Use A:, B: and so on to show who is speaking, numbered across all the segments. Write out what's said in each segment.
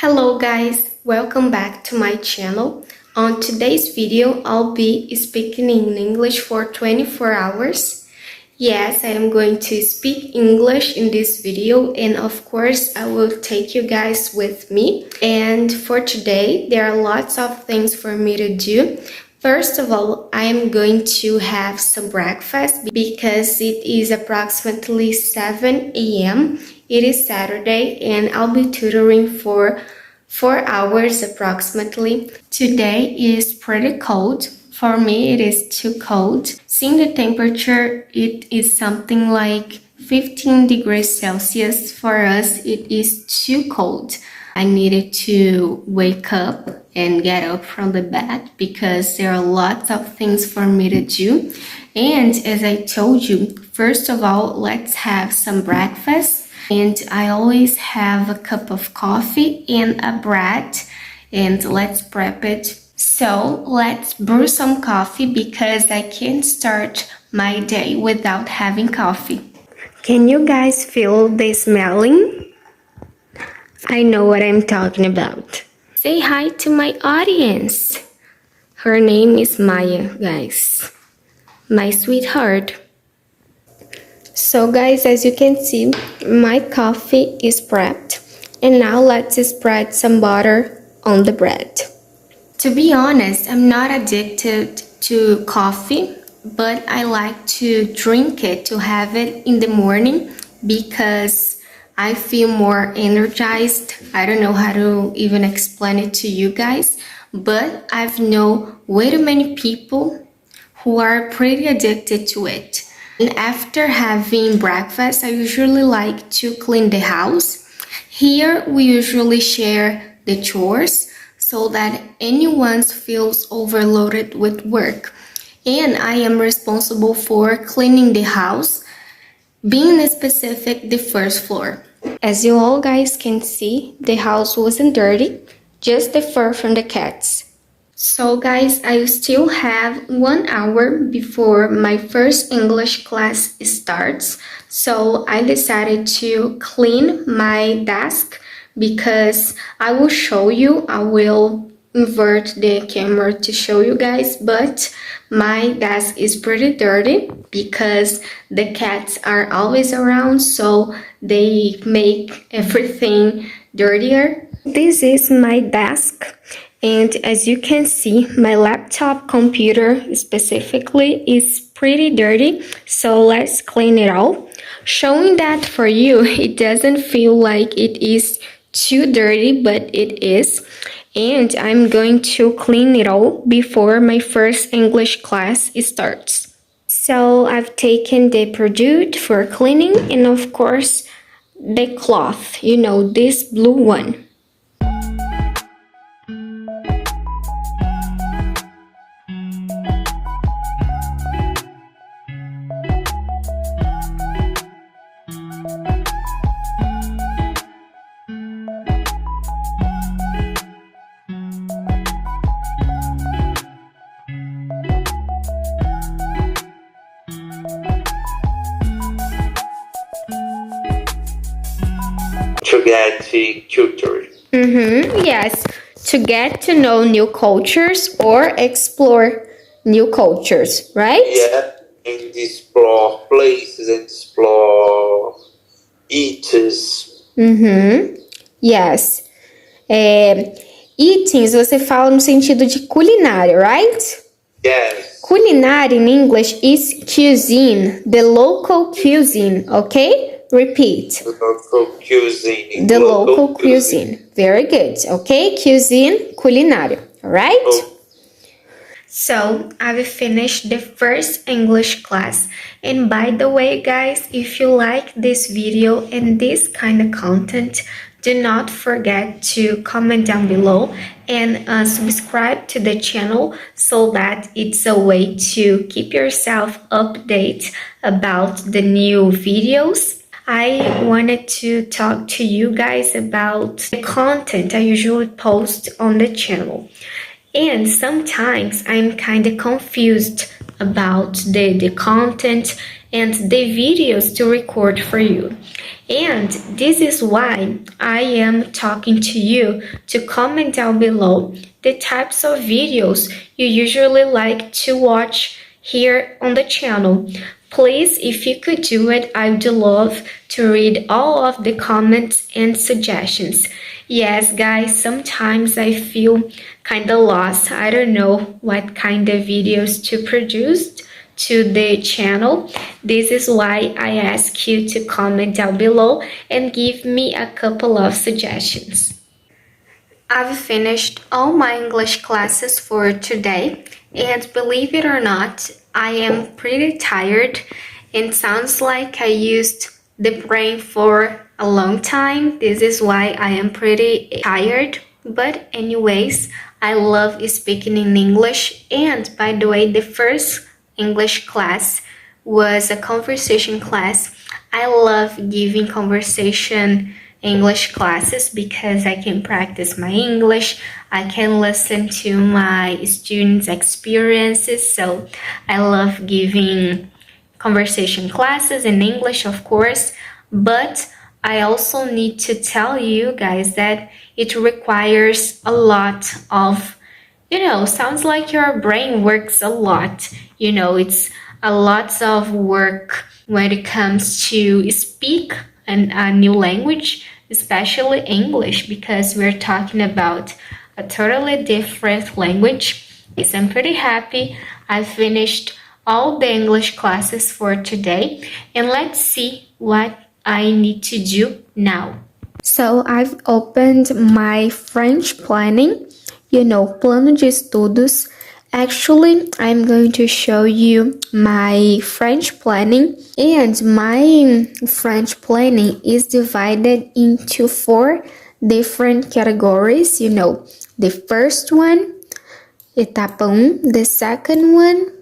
A: Hello guys, welcome back to my channel. On today's video, I'll be speaking in English for 24 hours. Yes, I am going to speak English in this video, and of course, I will take you guys with me. And for today, there are lots of things for me to do. First of all, I am going to have some breakfast because it is approximately 7 a.m. It is Saturday and I'll be tutoring for 4 hours approximately. Today is pretty cold. For me, it is too cold. Seeing the temperature, it is something like 15 degrees Celsius. For us, it is too cold. I needed to wake up and get up from the bed because there are lots of things for me to do. And as I told you, first of all, let's have some breakfast. And I always have a cup of coffee and a bread, and let's prep it. So let's brew some coffee because I can't start my day without having coffee. Can you guys feel the smelling? I know what I'm talking about. Say hi to my audience. Her name is Maya, guys. My sweetheart. So guys, as you can see, my coffee is prepped. And now let's spread some butter on the bread. To be honest, I'm not addicted to coffee, but I like to drink it, to have it in the morning because I feel more energized. I don't know how to even explain it to you guys, but I've known way too many people who are pretty addicted to it. And after having breakfast, I usually like to clean the house. Here, we usually share the chores so that anyone feels overloaded with work. And I am responsible for cleaning the house, being specific, the first floor. As you all guys can see, the house wasn't dirty, just the fur from the cats. So guys, I still have 1 hour before my first English class starts. So I decided to clean my desk because I will show you, I will invert the camera to show you guys, but my desk is pretty dirty because the cats are always around, so they make everything dirtier. This is my desk, and as you can see, my laptop computer specifically is pretty dirty, so let's clean it all. Showing that for you, it doesn't feel like it is too dirty, but it is. And I'm going to clean it all before my first English class starts. So I've taken the product for cleaning and of course the cloth, you know, this blue one.
B: To get culture.
A: Yes, to get to know new cultures or explore new cultures, right?
B: Yeah, and explore places and explore eaters.
A: Yes. Eatings você fala no sentido de culinária, right?
B: Yes.
A: Culinária in English is cuisine, the local cuisine, okay? Repeat.
B: The local cuisine.
A: The local cuisine. Very good, okay? Cuisine, culinária, alright?
B: Oh.
A: So, I've finished the first English class. And by the way, guys, if you like this video and this kind of content, do not forget to comment down below and subscribe to the channel so that it's a way to keep yourself updated about the new videos. I wanted to talk to you guys about the content I usually post on the channel. And sometimes I'm kind of confused about the content and the videos to record for you. And this is why I am talking to you to comment down below the types of videos you usually like to watch here on the channel. Please, if you could do it, I would love to read all of the comments and suggestions. Yes, guys, sometimes I feel kind of lost. I don't know what kind of videos to produce to the channel. This is why I ask you to comment down below and give me a couple of suggestions. I've finished all my English classes for today, and believe it or not, I am pretty tired. It sounds like I used the brain for a long time. This is why I am pretty tired. But anyways, I love speaking in English. And by the way, the first English class was a conversation class. I love giving conversation English classes because I can practice my English, I can listen to my students' experiences, so I love giving conversation classes in English, of course, but I also need to tell you guys that it requires a lot of, sounds like your brain works a lot, it's a lot of work when it comes to speak a new language, especially English, because we're talking about a totally different language. Yes, I'm pretty happy I finished all the English classes for today, and let's see what I need to do now. So I've opened my French planning, plano de estudos. Actually, I'm going to show you my French planning, and my French planning is divided into 4 different categories. The first one, etapa 1, the second one,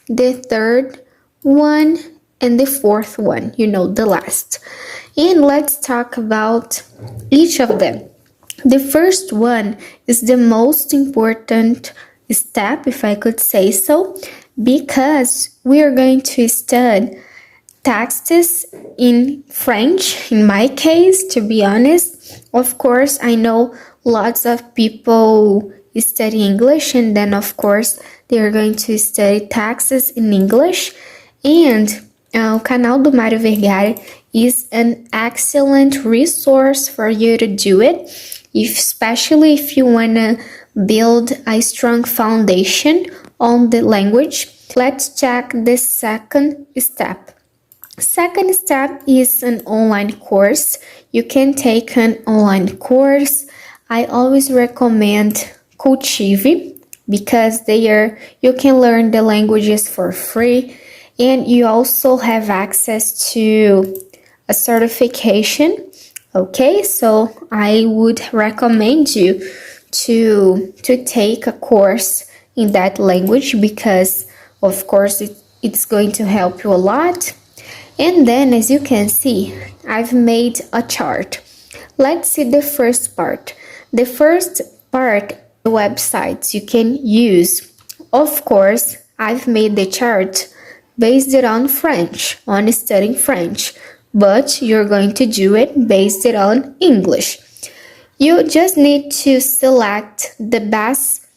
A: the third one, and the fourth one, the last. And let's talk about each of them. The first one is the most important step, if I could say so, because we are going to study texts in French, in my case, to be honest. Of course, I know lots of people study English, and then of course they are going to study texts in English. And o canal do Mário Vergara is an excellent resource for you to do it, especially if you want to build a strong foundation on the language. Let's check the second step. Second step is an online course. You can take an online course. I always recommend Cultive because you can learn the languages for free, and you also have access to a certification. Okay, so I would recommend you to take a course in that language because of course it's going to help you a lot. And then, as you can see, I've made a chart. Let's see the first part. The first part, the websites you can use. Of course, I've made the chart based it on French, on studying French, but you're going to do it based it on English. You just need to select the best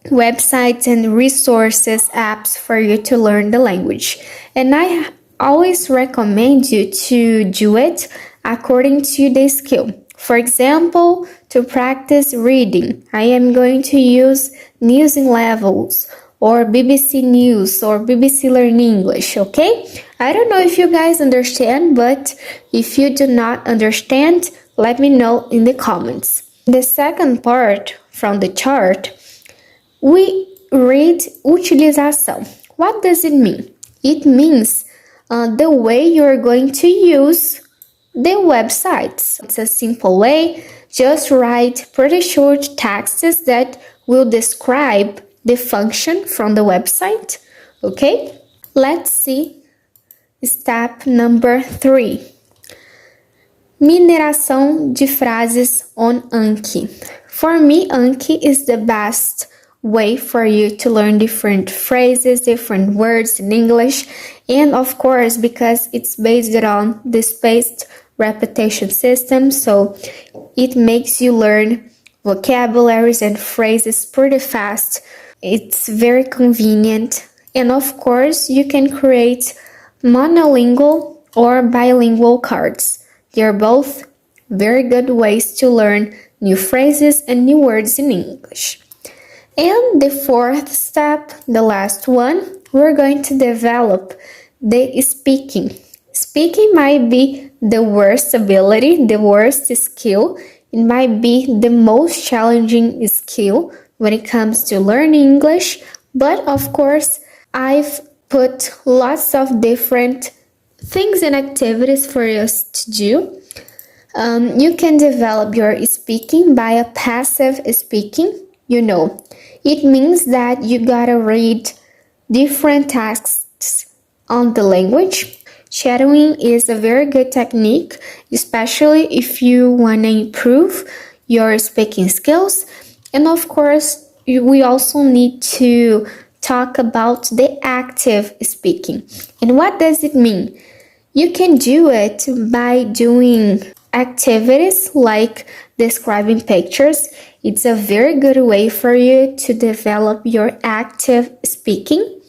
A: websites and resources, apps for you to learn the language. And I always recommend you to do it according to the skill. For example, to practice reading, I am going to use News in Levels or BBC News or BBC Learn English, okay? I don't know if you guys understand, but if you do not understand, let me know in the comments. The second part from the chart, we read utilização. What does it mean? It means the way you're going to use the websites. It's a simple way. Just write pretty short texts that will describe the function from the website. Okay? Let's see step number 3. Mineração de frases on Anki. For me, Anki is the best way for you to learn different phrases, different words in English, and of course, because it's based on the spaced repetition system, so it makes you learn vocabularies and phrases pretty fast. It's very convenient, and of course, you can create monolingual or bilingual cards. They're both very good ways to learn new phrases and new words in English. And the fourth step, the last one, we're going to develop the speaking. Speaking might be the worst ability, the worst skill. It might be the most challenging skill when it comes to learning English, but of course, I've put lots of different things and activities for us to do. You can develop your speaking by a passive speaking. It means that you gotta read different texts on the language. Shadowing is a very good technique, especially if you want to improve your speaking skills. And of course, we also need to talk about the active speaking. And what does it mean? You can do it by doing activities like describing pictures. It's a very good way for you to develop your active speaking.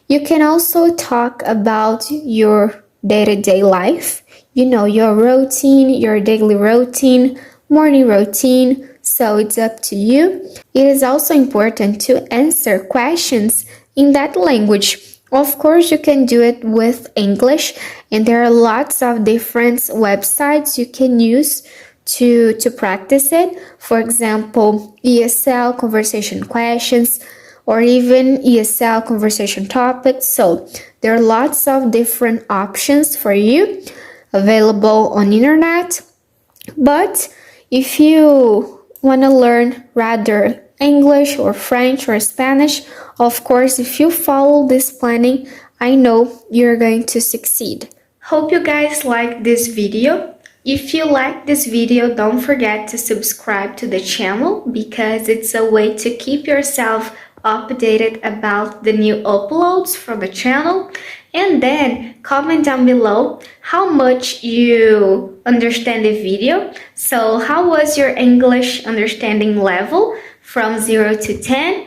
A: You can also talk about your day-to-day life, your routine, your daily routine, morning routine, so it's up to you. It is also important to answer questions in that language. Of course, you can do it with English, and there are lots of different websites you can use to practice it. For example, ESL conversation questions, or even ESL conversation topics. So there are lots of different options for you available on internet. But if you want to learn rather English or French or Spanish, of course, if you follow this planning, I know you're going to succeed. Hope you guys like this video. If you like this video, don't forget to subscribe to the channel because it's a way to keep yourself updated about the new uploads from the channel. And then comment down below how much you understand the video. So how was your English understanding level from 0 to 10?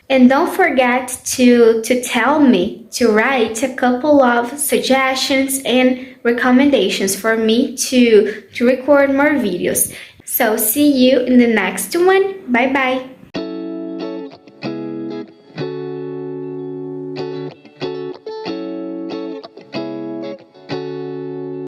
A: And don't forget to tell me, to write a couple of suggestions and recommendations for me to record more videos. So see you in the next one. Bye bye.